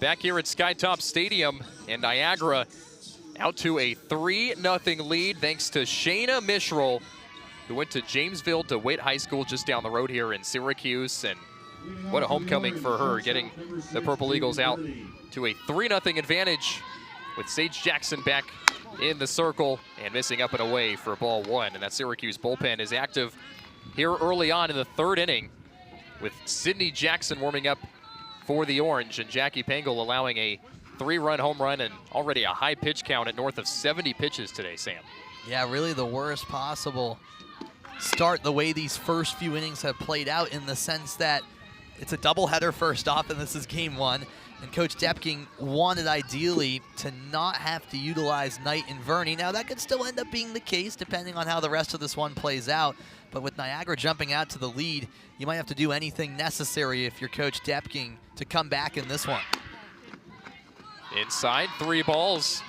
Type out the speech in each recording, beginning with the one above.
back here at Skytop Stadium, and Niagara out to a 3-0 lead thanks to Shayna Mishral, who went to Jamesville DeWitt High School just down the road here in Syracuse. And what a homecoming for her, getting the Purple Eagles out to a 3-0 advantage with Sage Jackson back in the circle and missing up and away for ball one. And that Syracuse bullpen is active here early on in the third inning with Sydney Jackson warming up for the Orange and Jackie Pengel allowing a 3-run home run and already a high pitch count at north of 70 pitches today, Sam. Yeah, really the worst possible start the way these first few innings have played out, in the sense that it's a doubleheader first off, and this is game one. And Coach Depking wanted ideally to not have to utilize Knight and Verney. Now that could still end up being the case depending on how the rest of this one plays out. But with Niagara jumping out to the lead, you might have to do anything necessary if you're Coach Depking to come back in this one. Inside, 3 balls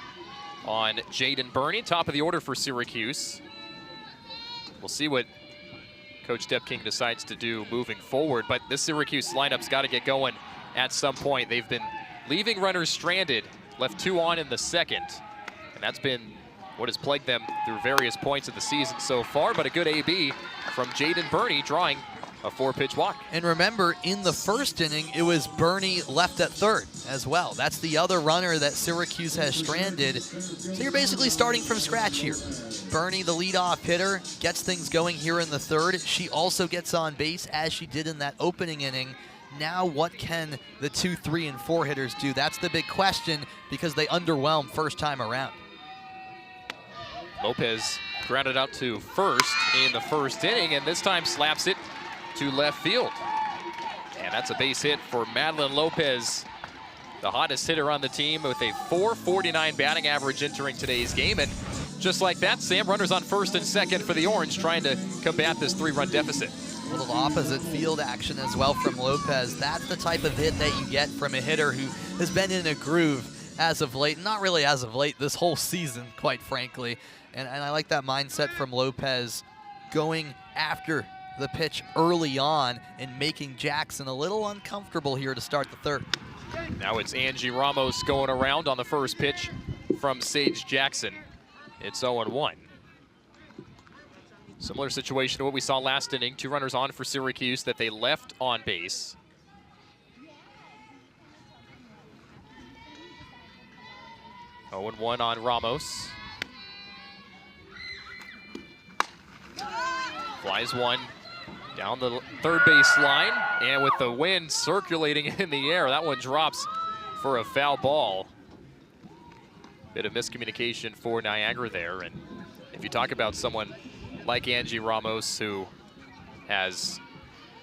on Jaden Burney, top of the order for Syracuse. We'll see what Coach Depking decides to do moving forward, but this Syracuse lineup's got to get going at some point. They've been leaving runners stranded, left 2 on in the second, and that's been what has plagued them through various points of the season so far, but a good AB from Jaden Burney drawing a 4-pitch walk. And remember, in the first inning, it was Burney left at third as well. That's the other runner that Syracuse has stranded. So you're basically starting from scratch here. Burney, the leadoff hitter, gets things going here in the third. She also gets on base as she did in that opening inning. Now what can the 2, 3, and 4 hitters do? That's the big question, because they underwhelmed first time around. Lopez grounded out to first in the first inning, and this time slaps it to left field. And that's a base hit for Madeline Lopez, the hottest hitter on the team, with a .449 batting average entering today's game. And just like that, Sam, runners on first and second for the Orange, trying to combat this 3-run deficit. A little opposite field action as well from Lopez. That's the type of hit that you get from a hitter who has been in a groove as of late. Not really as of late, this whole season, quite frankly. And I like that mindset from Lopez, going after the pitch early on and making Jackson a little uncomfortable here to start the third. Now it's Angie Ramos going around on the first pitch from Sage Jackson. It's 0-1. Similar situation to what we saw last inning. 2 runners on for Syracuse that they left on base. Oh, 0-1 on Ramos. Flies one down the third base line, and with the wind circulating in the air, that one drops for a foul ball. Bit of miscommunication for Niagara there. And if you talk about someone like Angie Ramos, who has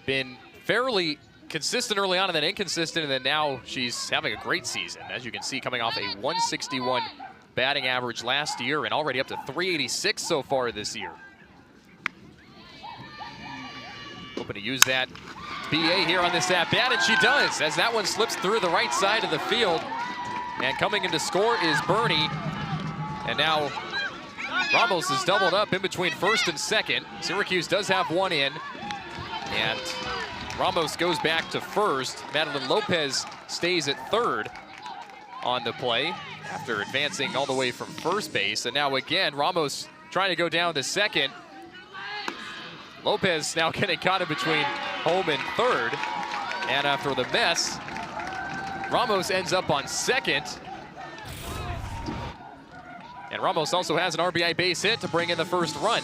been fairly consistent early on and then inconsistent, and then now she's having a great season, as you can see, coming off a 161 batting average last year and already up to 386 so far this year. Hoping to use that BA here on this at-bat, and she does, as that one slips through the right side of the field. And coming in to score is Burney. And now Ramos is doubled up in between first and second. Syracuse does have one in. And Ramos goes back to first. Madeline Lopez stays at third on the play after advancing all the way from first base. And now again, Ramos trying to go down to second. Lopez now getting caught in between home and third. And after the mess, Ramos ends up on second. And Ramos also has an RBI base hit to bring in the first run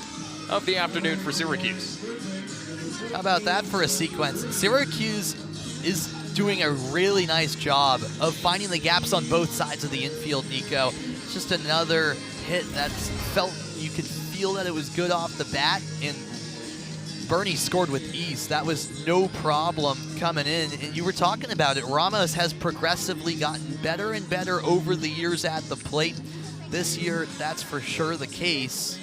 of the afternoon for Syracuse. How about that for a sequence? Syracuse is doing a really nice job of finding the gaps on both sides of the infield, Nico. It's just another hit that felt, you could feel that it was good off the bat, and Burney scored with ease. That was no problem coming in. And you were talking about it, Ramos has progressively gotten better and better over the years at the plate. This year, that's for sure the case.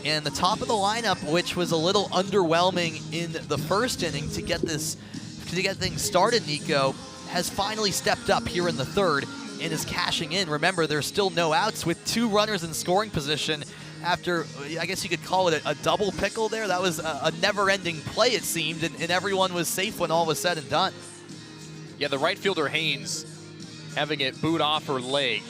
And the top of the lineup, which was a little underwhelming in the first inning to get things started, Nico, has finally stepped up here in the third and is cashing in. Remember, there's still no outs with 2 runners in scoring position after, I guess you could call it a double pickle there. That was a never-ending play, it seemed, and everyone was safe when all was said and done. Yeah, the right fielder Haynes having it boot off her leg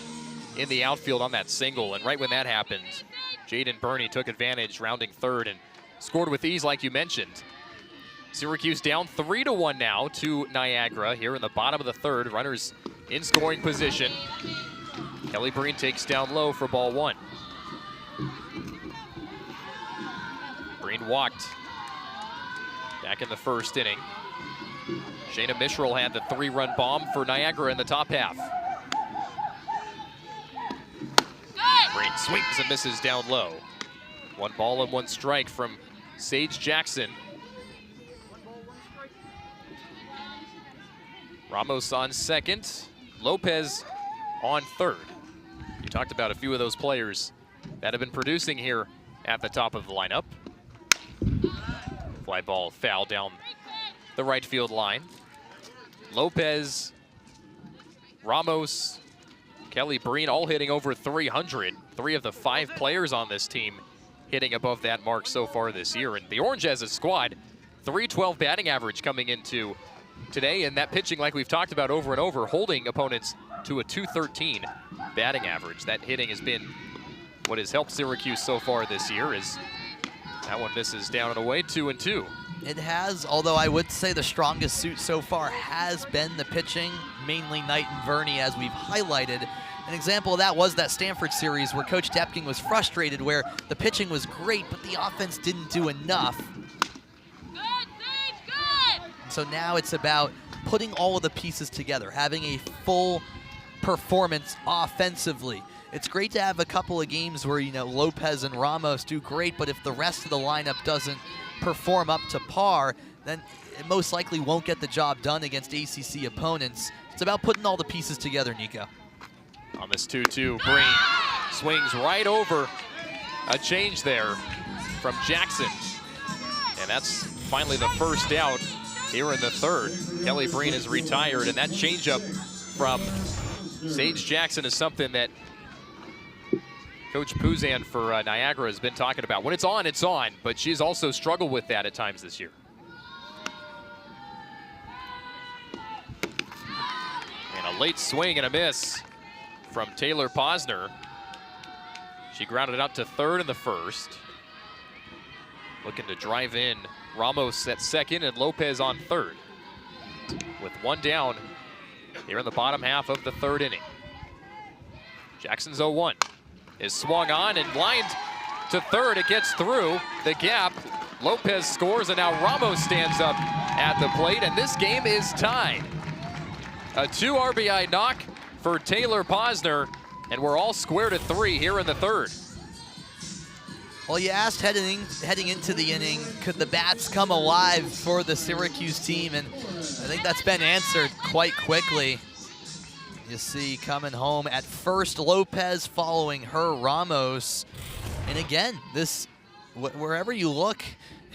in the outfield on that single. And right when that happened, Jaden Burney took advantage, rounding third, and scored with ease like you mentioned. Syracuse down 3-1 now to Niagara here in the bottom of the third. Runners in scoring position. Kelly Breen takes down low for ball one. Breen walked back in the first inning. Shayna Mishral had the 3-run bomb for Niagara in the top half. Breen swings and misses down low. 1 ball and 1 strike from Sage Jackson. Ramos on second, Lopez on third. You talked about a few of those players that have been producing here at the top of the lineup. Fly ball foul down the right field line. Lopez, Ramos, Kelly Breen all hitting over 300. 3 of the 5 players on this team hitting above that mark so far this year. And the Orange as a squad, .312 batting average coming into today, and that pitching, like we've talked about over and over, holding opponents to a .213 batting average. That hitting has been what has helped Syracuse so far this year. As that one misses down and away, 2-2. It has, although I would say the strongest suit so far has been the pitching, mainly Knight and Verney, as we've highlighted. An example of that was that Stanford series where Coach Depking was frustrated, where the pitching was great, but the offense didn't do enough. So now it's about putting all of the pieces together, having a full performance offensively. It's great to have a couple of games where, you know, Lopez and Ramos do great, but if the rest of the lineup doesn't perform up to par, then it most likely won't get the job done against ACC opponents. It's about putting all the pieces together, Nico. On this 2-2, Breen swings right over a change there from Jackson. And that's finally the first out here in the third. Kelly Breen is retired, and that changeup from Sage Jackson is something that Coach Puzan for Niagara has been talking about. When it's on, but she's also struggled with that at times this year. And a late swing and a miss from Taylor Posner. She grounded out to third in the first. Looking to drive in Ramos at second and Lopez on third. With 1 down here in the bottom half of the third inning. Jackson's 0-1 is swung on and lined to third. It gets through the gap. Lopez scores, and now Ramos stands up at the plate, and this game is tied. A 2 RBI knock for Taylor Posner, and we're all squared at 3 here in the third. Well, you asked heading into the inning, could the bats come alive for the Syracuse team? And I think that's been answered quite quickly. You see coming home at first, Lopez, following her, Ramos. And again, this, wherever you look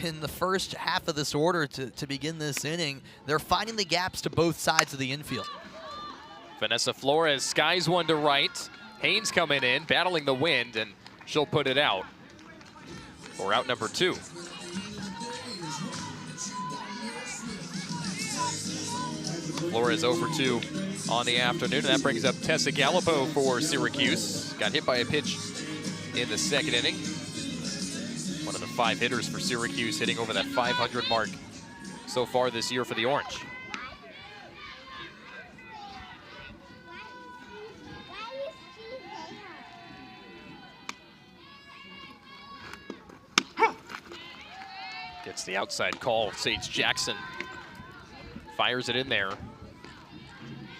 in the first half of this order to begin this inning, they're finding the gaps to both sides of the infield. Vanessa Flores skies one to right. Haynes coming in, battling the wind, and she'll put it out. For out number 2. Flores 0 for 2 on the afternoon, and that brings up Tessa Gallipo for Syracuse. Got hit by a pitch in the second inning. One of the 5 hitters for Syracuse, hitting over that 500 mark so far this year for the Orange. Gets the outside call. Sage Jackson fires it in there.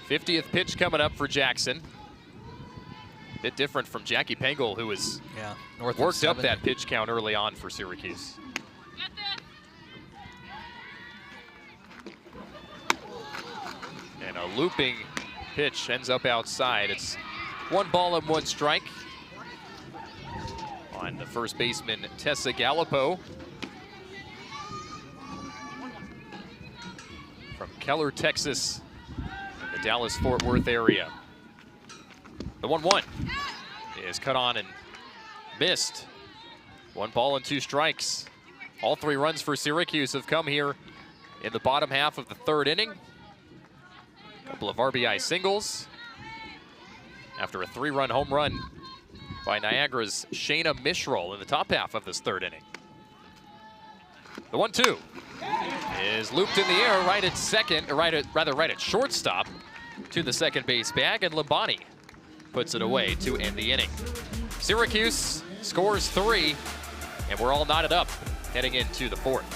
50th pitch coming up for Jackson. Bit different from Jackie Pengel, who was worked up that pitch count early on for Syracuse. And a looping pitch ends up outside. It's 1 ball and 1 strike on the first baseman, Tessa Gallipo. From Keller, Texas, in the Dallas-Fort Worth area. The 1-1 is cut on and missed. 1 ball and 2 strikes. All 3 runs for Syracuse have come here in the bottom half of the third inning. A couple of RBI singles. after a 3-run home run by Niagara's Shayna Mishral in the top half of this 3rd inning. The 1-2 is looped in the air right at second, or right at shortstop to the second base bag, and Labani puts it away to end the inning. Syracuse scores 3, and we're all knotted up heading into the 4th.